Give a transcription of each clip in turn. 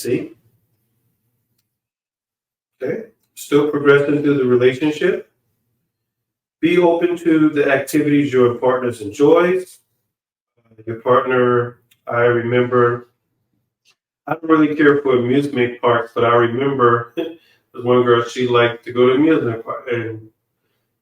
intimacy. Okay. Still progressing through the relationship. Be open to the activities your partner enjoys. Your partner, I remember, I don't really care for amusement parks, but I remember there's one girl, she liked to go to amusement park, and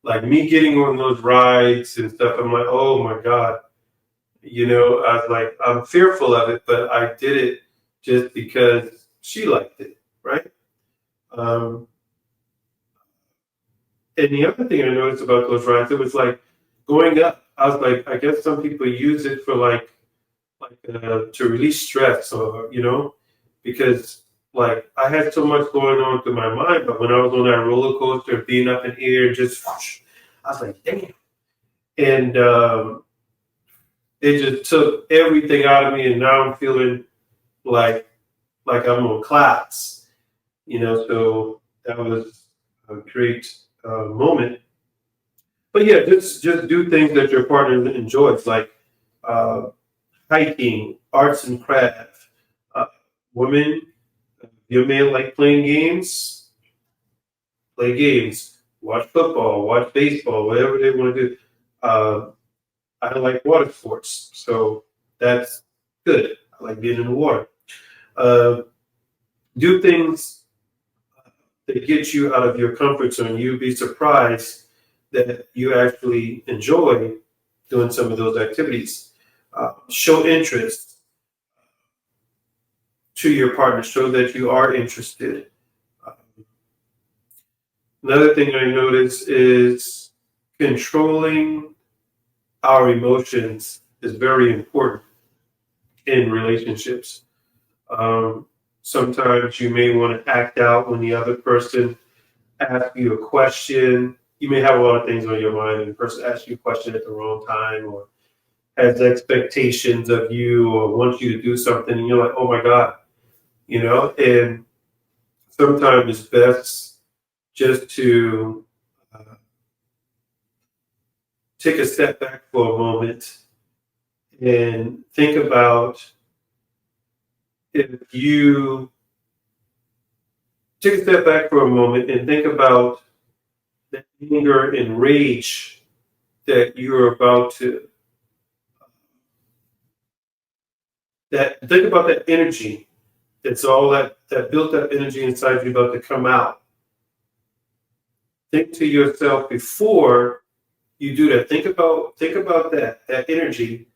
like me getting on those rides and stuff, I'm like, oh my God. I was like, I'm fearful of it, but I did it just because she liked it, right? Um, and the other thing I noticed about those rides, it was like going up. I was like, I guess some people use it for to release stress, or because like I had so much going on through my mind, but when I was on that roller coaster, being up in air, just I was like, damn, and it just took everything out of me, and now I'm feeling like I'm on clouds, So that was a great moment. But yeah, just do things that your partner enjoys, like uh, hiking, arts and craft. Women, your man like playing games, play games. Watch football, watch baseball, whatever they want to do. Uh, I like water sports, so that's good. I like being in the water. Uh, do things that get you out of your comfort zone. You'd be surprised that you actually enjoy doing some of those activities. Show interest to your partner. Show that you are interested. Another thing I notice is controlling our emotions is very important in relationships. Sometimes you may want to act out when the other person asks you a question. You may have a lot of things on your mind, and the person asks you a question at the wrong time, or has expectations of you, or wants you to do something, and you're like, oh my God, and sometimes it's best just to take a step back for a moment and think about if you take a step back for a moment and think about the anger and rage that you're about to, think about that energy. It's all that built up energy inside you about to come out. Think to yourself before you do that. Think about that energy,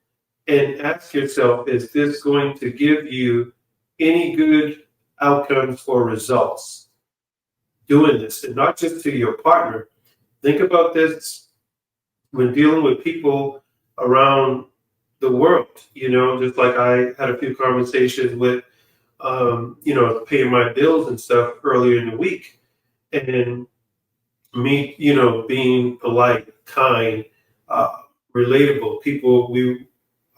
and ask yourself, is this going to give you any good outcomes or results doing this? And not just to your partner. Think about this when dealing with people around the world, just like I had a few conversations with, paying my bills and stuff earlier in the week. And me, being polite, kind, relatable.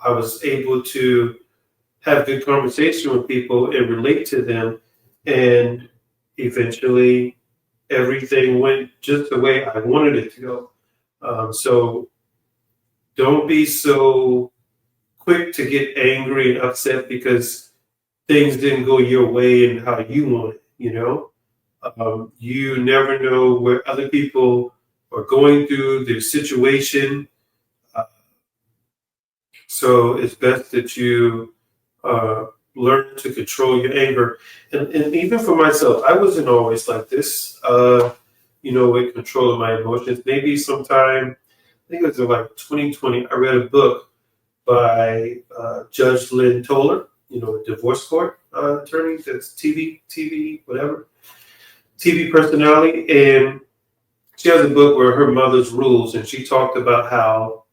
I was able to have good conversation with people and relate to them. And eventually everything went just the way I wanted it to go. So don't be so quick to get angry and upset because things didn't go your way and how you want it, You never know where other people are going through their situation. So it's best that you learn to control your anger. And even for myself, I wasn't always like this, with control of my emotions. Maybe sometime, I think it was in like 2020, I read a book by Judge Lynn Toller, a divorce court attorney, that's TV, whatever, TV personality. And she has a book where her mother's rules, and she talked about how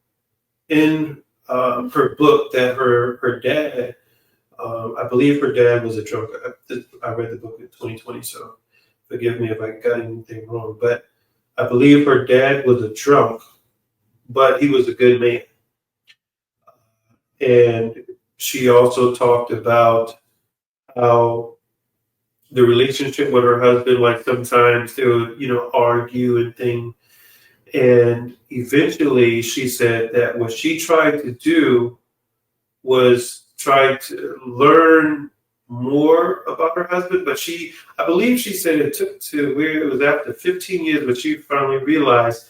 in her book that her dad, I believe her dad was a drunk. I read the book in 2020, so forgive me if I got anything wrong. But I believe her dad was a drunk, but he was a good man. And she also talked about how the relationship with her husband, like sometimes they would, argue and things. And eventually she said that what she tried to do was try to learn more about her husband, but I believe she said it took to where it was after 15 years, but she finally realized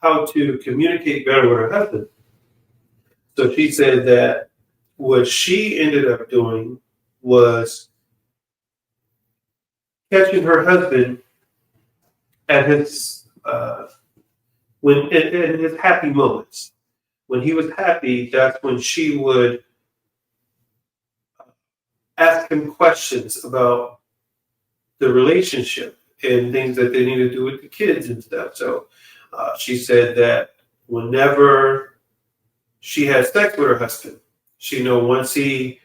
how to communicate better with her husband. So she said that what she ended up doing was catching her husband at his when in his happy moments. When he was happy, that's when she would ask him questions about the relationship and things that they need to do with the kids and stuff. So she said that whenever she had sex with her husband, she know once he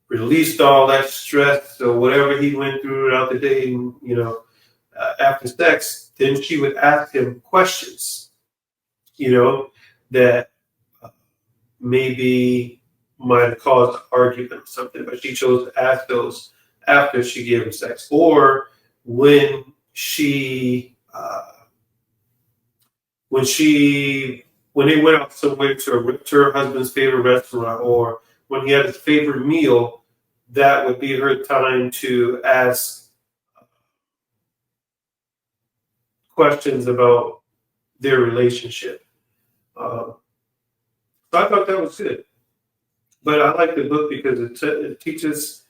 released all that stress or whatever he went through throughout the day, and after sex, then she would ask him questions, that maybe might have caused argument or something, but she chose to ask those after she gave him sex, or when she when she when they went out somewhere to her husband's favorite restaurant, or when he had his favorite meal, that would be her time to ask questions about their relationship. So I thought that was good. But I like the book because it teaches.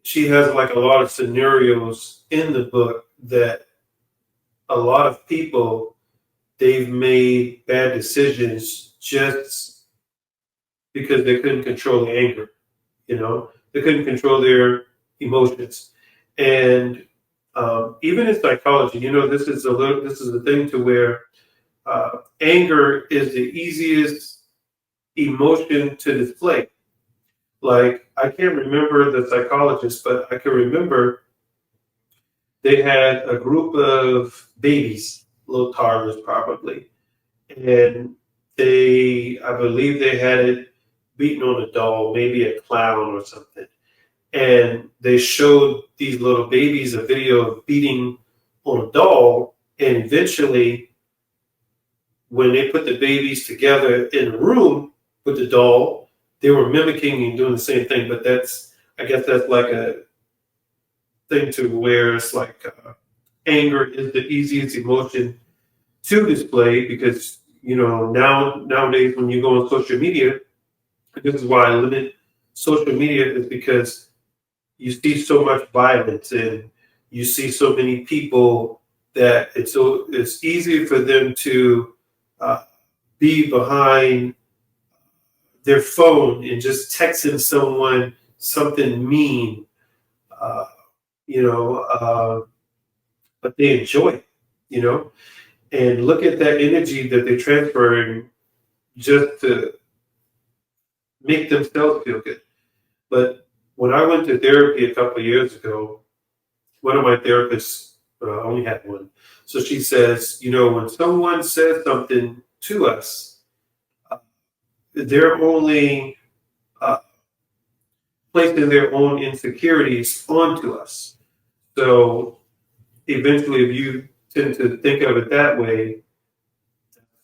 She has like a lot of scenarios in the book that a lot of people, they've made bad decisions just because they couldn't control the anger. They couldn't control their emotions, and even in psychology, this is a thing to where anger is the easiest emotion to display. Like, I can't remember the psychologist, but I can remember they had a group of babies, little toddlers probably, and I believe they had it beaten on a doll, maybe a clown or something. And they showed these little babies a video of beating on a doll, and eventually, when they put the babies together in a room with the doll, they were mimicking and doing the same thing. But I guess that's like a thing to where it's like anger is the easiest emotion to display because nowadays when you go on social media, this is why I limit social media, is because you see so much violence and you see so many people that it's easy for them to be behind their phone and just texting someone something mean, uh, you know, but they enjoy it, and look at that energy that they're transferring just to make themselves feel good. But when I went to therapy a couple of years ago, one of my therapists, I only had one, so she says, when someone says something to us, they're only uh, placing their own insecurities onto us. So eventually, if you tend to think of it that way,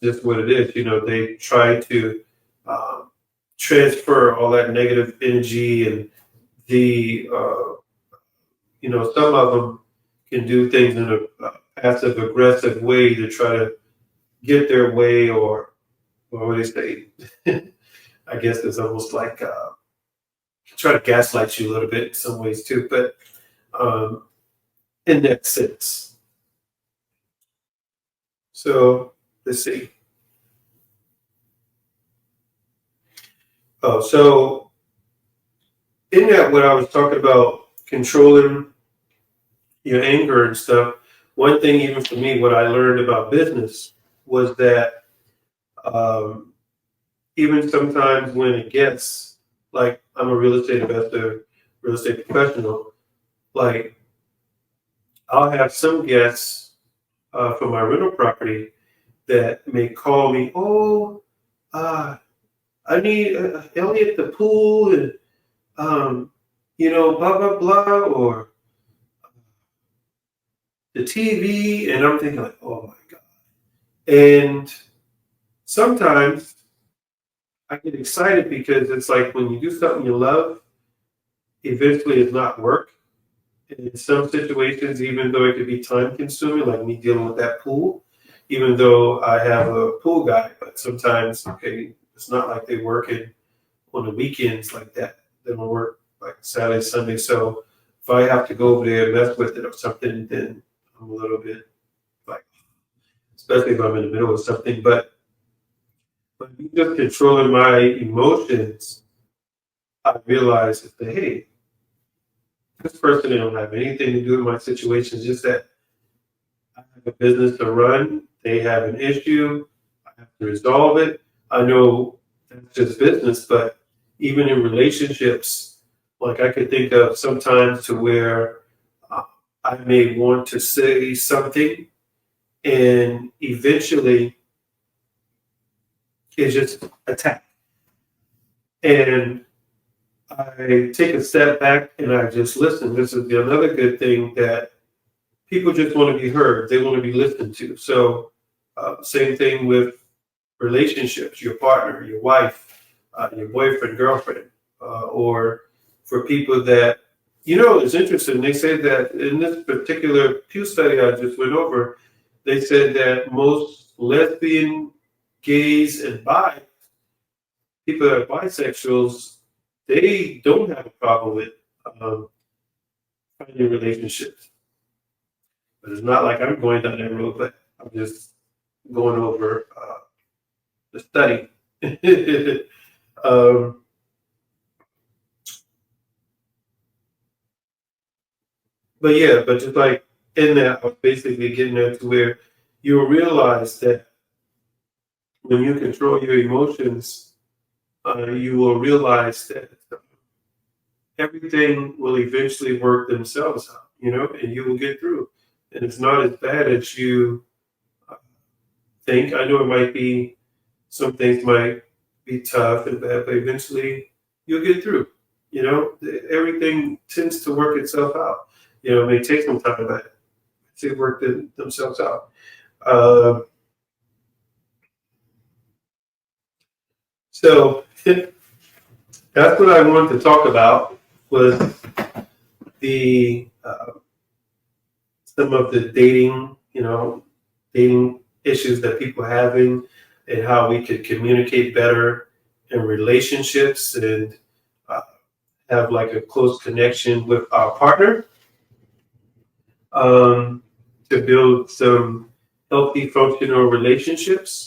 just what it is. They try to um, transfer all that negative energy, and some of them can do things in a passive aggressive way to try to get their way, or what do they say? I guess it's almost like try to gaslight you a little bit in some ways too, but um, in that sense. So let's see. Oh, so in that, what I was talking about controlling your anger and stuff, one thing, even for me, what I learned about business was that um, even sometimes when it gets, like, I'm a real estate investor, real estate professional, like, I'll have some guests for my rental property that may call me, oh, I need Elliot the pool, and blah blah blah, or the TV, and I'm thinking like, oh my god. And sometimes I get excited because it's like when you do something you love, eventually is not work. In some situations, even though it could be time consuming, like me dealing with that pool, even though I have a pool guy, but sometimes, okay, it's not like they working on the weekends like that. They don't work like Saturday, Sunday. So if I have to go over there and mess with it or something, then I'm a little bit like, especially if I'm in the middle of something. But me just controlling my emotions, I realize that, hey, this person they don't have anything to do with my situation. It's just that I have a business to run. They have an issue. I have to resolve it. I know that's just business, but even in relationships, like I could think of sometimes to where uh, I may want to say something, and eventually it's just attack. And I take a step back and I just listen. This is another good thing that people just want to be heard. They want to be listened to. So, same thing with relationships, your partner, your wife, your boyfriend, girlfriend, or for people that, it's interesting. They say that in this particular Pew study I just went over, they said that most lesbian, gays, and bi people that are bisexuals, they don't have a problem with um, finding relationships. But it's not like I'm going down that road, but I'm just going over the study. um, but yeah, but just like in that, I was basically getting there to where you'll realize that when you control your emotions, you will realize that everything will eventually work themselves out, and you will get through. And it's not as bad as you think. I know it might be, some things might be tough and bad, but eventually you'll get through. Everything tends to work itself out. It may take some time, but they work themselves out. Uh, so that's what I wanted to talk about was the some of the dating issues that people are having, and how we could communicate better in relationships and uh, have like a close connection with our partner, um, to build some healthy, functional relationships.